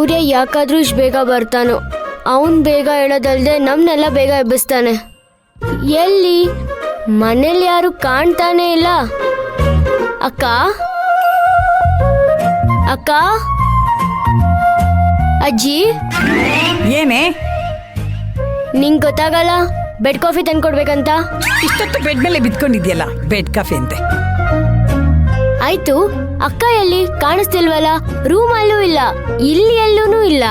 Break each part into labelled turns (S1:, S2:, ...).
S1: ಸೂರ್ಯ ಯಾಕಾದ್ರೂ ಇಷ್ಟು ಬೇಗ ಬರ್ತಾನೋ. ಅವನ್ ಬೇಗ ಹೇಳೋದಲ್ದೆ ನಮ್ನೆಲ್ಲ ಬೇಗ ಎಬ್ಬಿಸ್ತಾನೆ. ಎಲ್ಲಿ ಮನೇಲಿ ಯಾರು ಕಾಣ್ತಾನೆ ಇಲ್ಲ. ಅಕ್ಕ ಅಕ್ಕ, ಅಜ್ಜಿ,
S2: ಏನೇ
S1: ನಿಂಗೆ ಗೊತ್ತಾಗಲ್ಲ ಬೆಡ್ ಕಾಫಿ ತಂದ್ಕೊಡ್ಬೇಕಂತ.
S2: ಇಷ್ಟೊತ್ತು ಬೆಡ್ ಮೇಲೆ ಬಿದ್ಕೊಂಡಿದ್ಯಲ್ಲ, ಬೆಡ್ ಕಾಫಿ ಅಂತೆ.
S1: ಆಯ್ತು, ಅಕ್ಕ ಎಲ್ಲಿ ಕಾಣಿಸ್ತಿಲ್ವಲ್ಲ? ರೂಮಲ್ಲೂ ಇಲ್ಲ, ಇಲ್ಲಿ ಎಲ್ಲೂ ಇಲ್ಲ.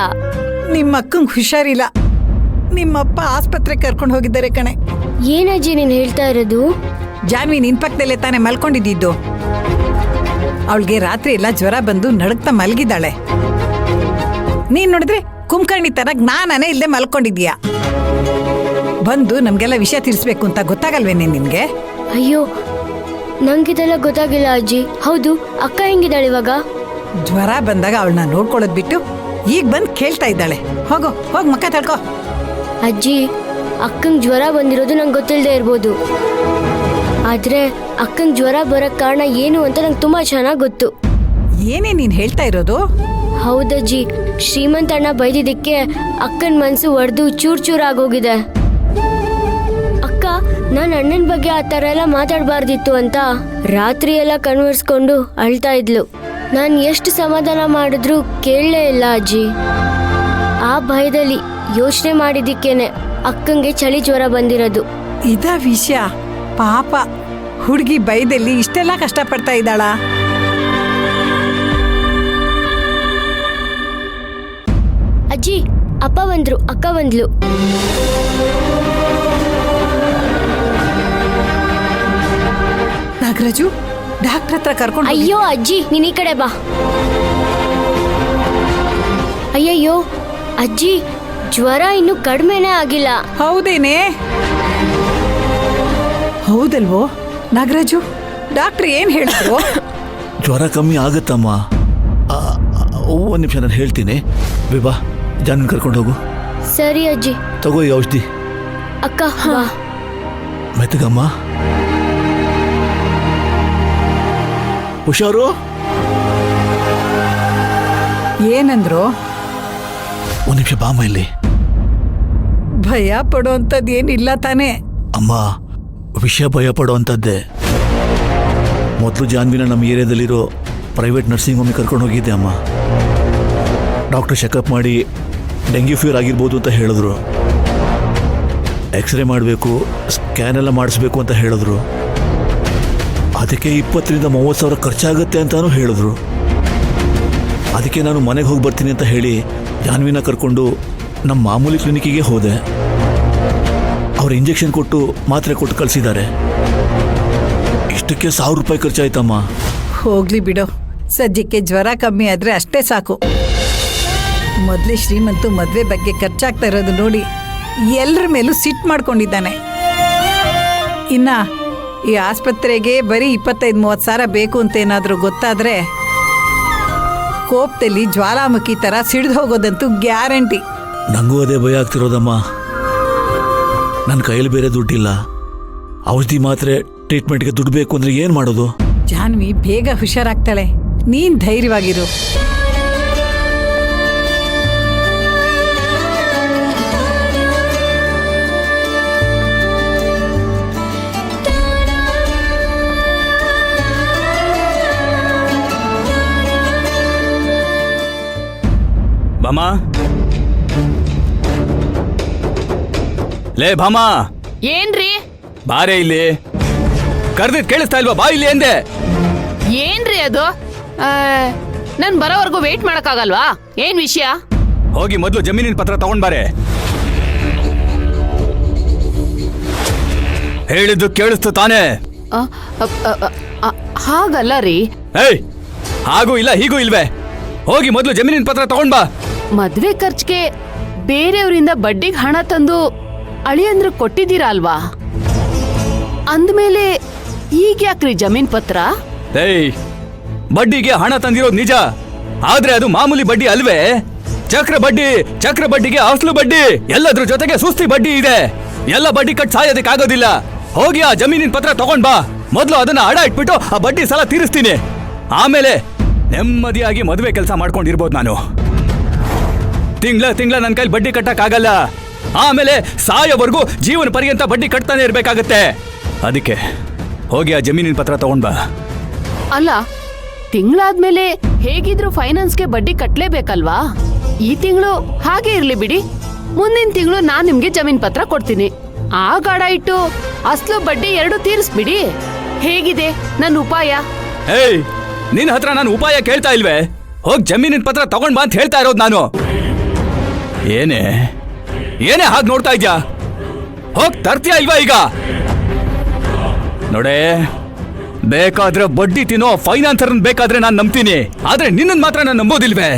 S2: ನಿಮ್ಮ ಅಕ್ಕಂಗೆ ಹುಷಾರಿಲ್ಲ, ನಿಮ್ಮಪ್ಪ ಆಸ್ಪತ್ರೆ ಕರ್ಕೊಂಡು ಹೋಗಿದ್ದಾರೆ ಕಣೆ.
S1: ಏನಜ್ಜಿ ನೀನ್ ಹೇಳ್ತಾ ಇರೋದು?
S2: ಜಾನ್ವಿ ನಿನ್ ಪಕ್ಕದಲ್ಲೇ ತಾನೇ ಮಲ್ಕೊಂಡಿದ್ದು. ಅವಳಿಗೆ ರಾತ್ರಿ ಎಲ್ಲ ಜ್ವರ ಬಂದು ನಡುಗ್ತಾ ಮಲಗಿದ್ದಾಳೆ. ನೀನ್ ನೋಡಿದ್ರೆ ಕುಂಕರ್ಣಿ ತರ ಜ್ಞಾನನೇ ಇಲ್ಲದೆ ಮಲ್ಕೊಂಡಿದ್ಯಾ. ಬಂದು ನಮ್ಗೆಲ್ಲ ವಿಷಯ ತಿಳಿಸ್ಬೇಕು ಅಂತ ಗೊತ್ತಾಗಲ್ವೇನೆ ನಿನ್ಗೆ?
S1: ಅಯ್ಯೋ, ನಂಗಿದೆಲ್ಲ ಗೊತ್ತಾಗಿಲ್ಲ ಅಜ್ಜಿ. ಹೌದು, ಅಕ್ಕ ಹೆಂಗಿದ್ದಾಳೆ ಇವಾಗ?
S2: ಜ್ವರ ಬಂದಾಗ ಅವಳನ್ನ ನೋಡ್ಕೊಳ್ಳೋದ್ ಬಿಟ್ಟು ಈಗ ಬಂದು ಕೇಳ್ತಾ ಇದ್ದಾಳೆ. ಹೋಗ್ ಮಕ್ಕ ತಳ್ಕೊ.
S1: ಅಜ್ಜಿ, ಅಕ್ಕಂಗ್ ಜ್ವರ ಬಂದಿರೋದು ನಂಗೆ ಗೊತ್ತಿಲ್ಲದೆ ಇರ್ಬೋದು, ಆದ್ರೆ ಅಕ್ಕಂಗ್ ಜ್ವರ ಬರಕ್ ಕಾರಣ ಏನು ಅಂತ ನಂಗೆ ತುಂಬಾ ಚೆನ್ನಾಗಿ ಗೊತ್ತು.
S2: ಏನೇ ನೀನ್ ಹೇಳ್ತಾ ಇರೋದು?
S1: ಹೌದಜ್ಜಿ, ಶ್ರೀಮಂತ ಅಣ್ಣ ಬೈದಿದ್ದಕ್ಕೆ ಅಕ್ಕನ ಮನ್ಸು ಒಡೆದು ಚೂರ್ ಚೂರ್ ಆಗೋಗಿದೆ. ಅಕ್ಕ ನಾನು ಅಣ್ಣನ ಬಗ್ಗೆ ಆ ಥರ ಎಲ್ಲ ಮಾತಾಡಬಾರ್ದಿತ್ತು ಅಂತ ರಾತ್ರಿ ಎಲ್ಲ ಕನ್ವರ್ಸ್ಕೊಂಡು ಅಳ್ತಾ ಇದ್ಲು. ನಾನು ಎಷ್ಟು ಸಮಾಧಾನ ಮಾಡಿದ್ರು ಕೇಳಲೇ ಇಲ್ಲ ಅಜ್ಜಿ. ಆ ಭಯದಲ್ಲಿ ಯೋಚನೆ ಮಾಡಿದ್ದಕ್ಕೇನೆ ಅಕ್ಕಂಗೆ ಚಳಿ ಜ್ವರ ಬಂದಿರೋದು.
S2: ಇದ ವಿಷಯ? ಪಾಪ ಹುಡುಗಿ ಬೈದಲ್ಲಿ ಇಷ್ಟೆಲ್ಲ ಕಷ್ಟಪಡ್ತಾ ಇದ್ದಾಳ.
S1: ಅಜ್ಜಿ, ಅಪ್ಪ ಬಂದ್ರು, ಅಕ್ಕ ಬಂದ್ಲು.
S2: ನಾಗರಾಜು, ಡಾಕ್ಟರ್ ಹತ್ರ ಕರ್ಕೊಂಡು.
S1: ಅಯ್ಯೋ ಅಜ್ಜಿ, ನೀನ್ ಈ ಕಡೆ ಬಾ. ಅಯ್ಯಯ್ಯೋ ಅಜ್ಜಿ, ಜ್ವರ ಇನ್ನು ಕಡಿಮೆನೇ ಆಗಿಲ್ಲ.
S2: ಹೌದೇನೆ? ಹೌದಲ್ವೋ ನಾಗರಾಜು? ಡಾಕ್ಟರ್ ಏನ್ ಹೇಳಿದ್ರು?
S3: ಜ್ವರ ಕಮ್ಮಿ ಆಗುತ್ತಮ್ಮ. ಒಂದು ನಿಮಿಷ ನಾನು ಹೇಳ್ತೀನಿ. ವಿಭಾ, ಜಾನ್ವಿನ್ ಕರ್ಕೊಂಡು ಹೋಗು.
S1: ಸರಿ ಅಜ್ಜಿ.
S3: ತಗೋ ಈ ಔಷಧಿ.
S1: ಅಕ್ಕ ಬಾ.
S3: ಮೆತ್ತಗಮ್ಮ, ಹುಷಾರು.
S2: ಏನಂದ್ರು?
S3: ಒಂದು ನಿಮಿಷ ಬಾಮ್ಮ ಇಲ್ಲಿ.
S2: ಭಯ ಪಡೋಂಥದ್ದು ಏನಿಲ್ಲ ತಾನೇ?
S3: ಅಮ್ಮ, ವಿಷಯ ಭಯ ಪಡೋವಂಥದ್ದೇ. ಮೊದಲು ಜಾನ್ವಿನ ನಮ್ಮ ಏರಿಯಾದಲ್ಲಿರೋ ಪ್ರೈವೇಟ್ ನರ್ಸಿಂಗ್ ಹೋಮಿಗೆ ಕರ್ಕೊಂಡು ಹೋಗಿದ್ದೆ ಅಮ್ಮ. ಡಾಕ್ಟರ್ ಚೆಕಪ್ ಮಾಡಿ ಡೆಂಗ್ಯೂ ಫೀವರ್ ಆಗಿರ್ಬೋದು ಅಂತ ಹೇಳಿದ್ರು. ಎಕ್ಸ್ರೇ ಮಾಡಬೇಕು, ಸ್ಕ್ಯಾನ್ ಎಲ್ಲ ಮಾಡಿಸ್ಬೇಕು ಅಂತ ಹೇಳಿದ್ರು. ಅದಕ್ಕೆ 20,000-30,000 ಖರ್ಚಾಗುತ್ತೆ ಅಂತಾನೂ ಹೇಳಿದ್ರು. ಅದಕ್ಕೆ ನಾನು ಮನೆಗೆ ಹೋಗಿ ಬರ್ತೀನಿ ಅಂತ ಹೇಳಿ ಜಾನ್ವಿನ ಕರ್ಕೊಂಡು ನಮ್ಮ ಮಾಮೂಲಿ ಕ್ಲಿನಿಕ್ಕಿಗೆ ಹೋದೆ. ಅವ್ರು ಇಂಜೆಕ್ಷನ್ ಕೊಟ್ಟು ಮಾತ್ರೆ ಕೊಟ್ಟು ಕಳಿಸಿದ್ದಾರೆ. ಇಷ್ಟಕ್ಕೆ 1,000 ರೂಪಾಯಿ ಖರ್ಚಾಯ್ತಮ್ಮ.
S2: ಹೋಗ್ಲಿ ಬಿಡೋ, ಸದ್ಯಕ್ಕೆ ಜ್ವರ ಕಮ್ಮಿ ಆದ್ರೆ ಅಷ್ಟೇ ಸಾಕು. ಮೊದಲೇ ಶ್ರೀಮಂತು ಮದ್ವೆ ಬಗ್ಗೆ ಖರ್ಚಾಗ್ತಾ ಇರೋದು ನೋಡಿ ಎಲ್ಲರ ಮೇಲೂ ಸಿಟ್ಟು ಮಾಡ್ಕೊಂಡಿದ್ದಾನೆ. ಇನ್ನ ಈ ಆಸ್ಪತ್ರೆಗೆ ಬರೀ 25-30 ಸಾವಿರ ಬೇಕು ಅಂತ ಏನಾದರೂ ಗೊತ್ತಾದ್ರೆ ಕೋಪದಲ್ಲಿ ಜ್ವಾಲಾಮುಖಿ ಥರ ಸಿಡಿದು ಹೋಗೋದಂತೂ ಗ್ಯಾರಂಟಿ.
S3: ನನಗೂ ಅದೇ ಭಯ ಆಗ್ತಿರೋದಮ್ಮ. ನನ್ನ ಕೈಯಲ್ಲಿ ಬೇರೆ ದುಡ್ಡಿಲ್ಲ. ಔಷಧಿ ಮಾತ್ರೆ ಟ್ರೀಟ್ಮೆಂಟ್ಗೆ ದುಡ್ಡು ಬೇಕು ಅಂದ್ರೆ ಏನು ಮಾಡೋದು?
S2: ಜಾನ್ವಿ ಬೇಗ ಹುಷಾರಾಗ್ತಾಳೆ, ನೀನ್ ಧೈರ್ಯವಾಗಿರು.
S4: ಭಾಮ, ಲೇ ಭಾಮ.
S5: ಏನ್ರಿ?
S4: ಬಾರೆ ಇಲ್ಲಿ. ಕರ್ದಿದ್ ಕೇಳಿಸ್ತಾ ಇಲ್ವಾ? ಬಾ ಇಲ್ಲಿ ಎಂದೆ.
S5: ಏನ್ರಿ ಅದು? ನನ್ ಬರೋವರೆಗೂ ವೇಟ್ ಮಾಡಕ್ಕಾಗಲ್ವಾ? ಏನ್ ವಿಷಯ?
S4: ಹೋಗಿ ಮೊದಲು ಜಮೀನಿನ ಪತ್ರ ತಗೊಂಡ್ ಬಾರೆ. ಹೇಳಿದ್ದು ಕೇಳಿಸ್ತು ತಾನೇ?
S5: ಹಾಗಲ್ಲ ರೀ.
S4: ಏಯ್, ಹಾಗೂ ಇಲ್ಲ ಹೀಗೂ ಇಲ್ವೇ? ಹೋಗಿ ಮೊದಲು ಜಮೀನಿನ ಪತ್ರ ತಗೊಂಡ್ ಬಾ.
S5: ಮದ್ವೆ ಖರ್ಚಿಗೆ ಬೇರೆಯವರಿಂದ ಬಡ್ಡಿಗೆ ಹಣ ತಂದು ಅಳಿಯಂದ್ರು ಕೊಟ್ಟಿದ್ದೀರಾ ಅಲ್ವಾ? ಅಂದ್ಮೇಲೆ ಈಗ ಯಾಕ್ರಿ ಜಮೀನ್ ಪತ್ರ?
S4: ಏಯ್, ಬಡ್ಡಿಗೆ ಹಣ ತಂದಿರೋದು ನಿಜ, ಆದ್ರೆ ಅದು ಮಾಮೂಲಿ ಬಡ್ಡಿ ಅಲ್ವೇ. ಚಕ್ರ ಬಡ್ಡಿಗೆ ಅಸಲು ಬಡ್ಡಿ, ಎಲ್ಲದ್ರ ಜೊತೆಗೆ ಸುಸ್ತಿ ಬಡ್ಡಿ ಇದೆ. ಎಲ್ಲ ಬಡ್ಡಿ ಕಟ್ ಸಾಯೋದಕ್ಕಾಗೋದಿಲ್ಲ. ಹೋಗಿ ಆ ಜಮೀನಿನ ಪತ್ರ ತಗೊಂಡ್ ಬಾ. ಮೊದಲು ಅದನ್ನ ಅಡ ಇಟ್ಬಿಟ್ಟು ಆ ಬಡ್ಡಿ ಸಾಲ ತೀರಿಸ್ತೀನಿ. ಆಮೇಲೆ ನೆಮ್ಮದಿಯಾಗಿ ಮದುವೆ ಕೆಲಸ ಮಾಡ್ಕೊಂಡಿರ್ಬೋದು ನಾನು. ತಿಂಗಳ ನನ್ನ ಕೈಲಿ ಬಡ್ಡಿ ಕಟ್ಟಕ್ಕಾಗಲ್ಲ. ಆಮೇಲೆ ಸಾಯೋವರೆಗೂ ಜೀವನ ಪರ್ಯಂತ ಬಡ್ಡಿ ಕಟ್ತಾನೆ ಇರ್ಬೇಕಾಗತ್ತೆ. ಅದಕ್ಕೆ ಹೋಗಿ ಆ ಜಮೀನಿನ ಪತ್ರ ತಗೊಂಡ್ ಬಾ.
S5: ಅಲ್ಲ, ತಿಂಗಳಾದ್ಮೇಲೆ ಹೇಗಿದ್ರು ಫೈನಾನ್ಸ್ಗೆ ಬಡ್ಡಿ ಕಟ್ಲೇಬೇಕಲ್ವಾ? ಈ ತಿಂಗಳು ಹಾಗೆ ಇರ್ಲಿ ಬಿಡಿ, ಮುಂದಿನ ತಿಂಗಳು ನಾನ್ ನಿಮ್ಗೆ ಜಮೀನ್ ಪತ್ರ ಕೊಡ್ತೀನಿ. ಆ ಗಾಡ ಇಟ್ಟು ಅಸ್ಲು ಬಡ್ಡಿ 2 ತೀರಿಸ್ಬಿಡಿ. ಹೇಗಿದೆ ನನ್ನ ಉಪಾಯ?
S4: ಏಯ್, ನಿನ್ನ ಹತ್ರ ನಾನು ಉಪಾಯ ಕೇಳ್ತಾ ಇಲ್ವೇ? ಹೋಗ್ ಜಮೀನಿನ ಪತ್ರ ತಗೊಂಡ್ ಬಾ ಅಂತ ಹೇಳ್ತಾ ಇರೋದು ನಾನು. ಏನೇ ಹಾಗೆ ನೋಡ್ತಾ ಇದ್ಯಾ? ಹೋಗ್ ತರ್ತೀಯ ಇಲ್ವಾ ಈಗ? ನೋಡೇ, ಬೇಕಾದ್ರೆ ಬಡ್ಡಿ ತಿನ್ನೋ ಫೈನಾನ್ಸರ್ ಬೇಕಾದ್ರೆ ನಾನು ನಂಬ್ತೀನಿ, ಆದ್ರೆ ನಿನ್ನ ಮಾತ್ರ ನಾನು ನಂಬೋದಿಲ್ವೇ?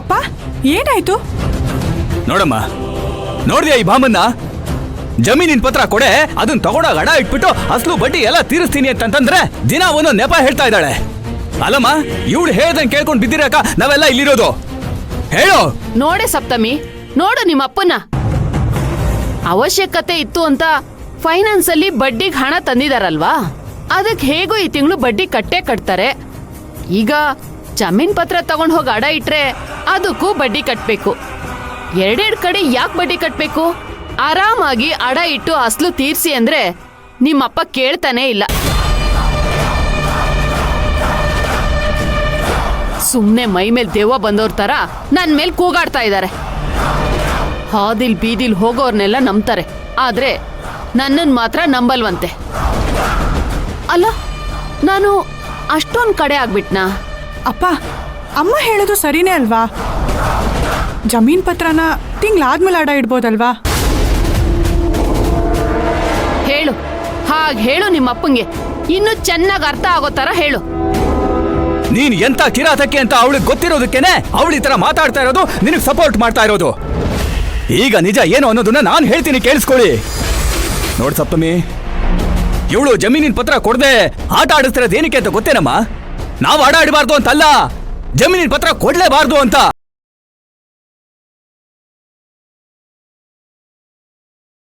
S6: ಅಪ್ಪ, ಏನಾಯ್ತು?
S4: ನೋಡಮ್ಮ, ನೋಡ್ದ್ಯಾ ಈ ಬಾಮನ್ನ? ಜಮೀನಿನ ಪತ್ರ ಕೊಡೆ, ಅದನ್ನ ತಗೊಂಡಾಗ ಅಡ ಇಟ್ಬಿಟ್ಟು ಅಸ್ಲು ಬಡ್ಡಿ ಎಲ್ಲ ತೀರಿಸ್ತೀನಿ ಅಂತಂದ್ರೆ ದಿನ ಒಂದೊಂದು ನೆಪ ಹೇಳ್ತಾ ಇದ್ದಾಳೆ. ಅಲ್ಲಮ್ಮ, ಇವಳು ಹೇಳ್ದಂಗೆ ಕೇಳ್ಕೊಂಡು ಬಿದ್ದಿರಾಕ ನಾವೆಲ್ಲ ಇಲ್ಲಿರೋದು. ಹೇಳು.
S5: ನೋಡೆ ಸಪ್ತಮಿ, ನೋಡು ನಿಮ್ಮ ಅಪ್ಪನ. ಅವಶ್ಯಕತೆ ಇತ್ತು ಅಂತ ಫೈನಾನ್ಸ್ ಅಲ್ಲಿ ಬಡ್ಡಿಗೆ ಹಣ ತಂದಿದಾರಲ್ವಾ, ಅದಕ್ಕೆ ಹೇಗೂ ಈ ತಿಂಗಳು ಬಡ್ಡಿ ಕಟ್ತಾರೆ. ಈಗ ಜಮೀನ್ ಪತ್ರ ತಗೊಂಡ್ ಹೋಗಿ ಅಡ ಇಟ್ರೆ ಅದಕ್ಕೂ ಬಡ್ಡಿ ಕಟ್ಬೇಕು. ಎರಡೆರಡು ಕಡೆ ಯಾಕೆ ಬಡ್ಡಿ ಕಟ್ಬೇಕು? ಆರಾಮಾಗಿ ಅಡ ಇಟ್ಟು ಅಸ್ಲು ತೀರ್ಸಿ ಅಂದ್ರೆ ನಿಮ್ಮಪ್ಪ ಕೇಳ್ತಾನೆ ಇಲ್ಲ. ಸುಮ್ನೆ ಮೈ ಮೇಲ್ ದೆವ್ವ ಬಂದವ್ರ ತರ ನನ್ ಮೇಲ್ ಕೂಗಾಡ್ತಾ ಇದ್ದಾರೆ. ಹಾದಿಲ್ ಬೀದಿಲ್ ಹೋಗೋರ್ನೆಲ್ಲ ನಂಬ್ತಾರೆ, ಆದ್ರೆ ನನ್ನನ್ ಮಾತ್ರ ನಂಬಲ್ವಂತೆ. ಅಲ್ಲ, ನಾನು ಅಷ್ಟೊಂದ್ ಕಡೆ ಆಗ್ಬಿಟ್ನಾ?
S6: ಅಪ್ಪ, ಅಮ್ಮ ಹೇಳೋದು ಸರಿನೇ ಅಲ್ವಾ? ಜಮೀನ್ ಪತ್ರನ ತಿಂಗಳಾದ್ಮೇಲೆ ಅಡ ಇಡ್ಬೋದಲ್ವಾ?
S5: ಹೇಳು, ಹಾಗೆ ಹೇಳು ನಿಮ್ಮಪ್ಪಂಗೆ, ಇನ್ನು ಚೆನ್ನಾಗಿ ಅರ್ಥ ಆಗೋ ತರ ಹೇಳು.
S4: ನೀನ್ ಎಂತ ಕಿರಾತಕ್ಕೆ ಅಂತ ಅವಳಿಗೆ ಗೊತ್ತಿರೋದಕ್ಕೇನೆ ಅವಳು ಈ ತರ ಮಾತಾಡ್ತಾ ಇರೋದು, ನಿನಗೆ ಸಪೋರ್ಟ್ ಮಾಡ್ತಾ ಇರೋದು. ಈಗ ನಿಜ ಏನು ಅನ್ನೋದನ್ನ ನಾನು ಹೇಳ್ತೀನಿ, ಕೇಳಿಸ್ಕೊಳ್ಳಿ. ನೋಡ್ ಸಪ್ತಮಿ, ಇವಳು ಜಮೀನಿನ ಪತ್ರ ಕೊಡದೆ ಆಟ ಆಡಿಸ್ತಿರೋದು ಏನಕ್ಕೆ ಅಂತ ಗೊತ್ತೇನಮ್ಮ? ನಾವು ಆಟ ಆಡಬಾರ್ದು ಅಂತಲ್ಲ, ಜಮೀನಿನ ಪತ್ರ ಕೊಡ್ಲೇಬಾರ್ದು ಅಂತ.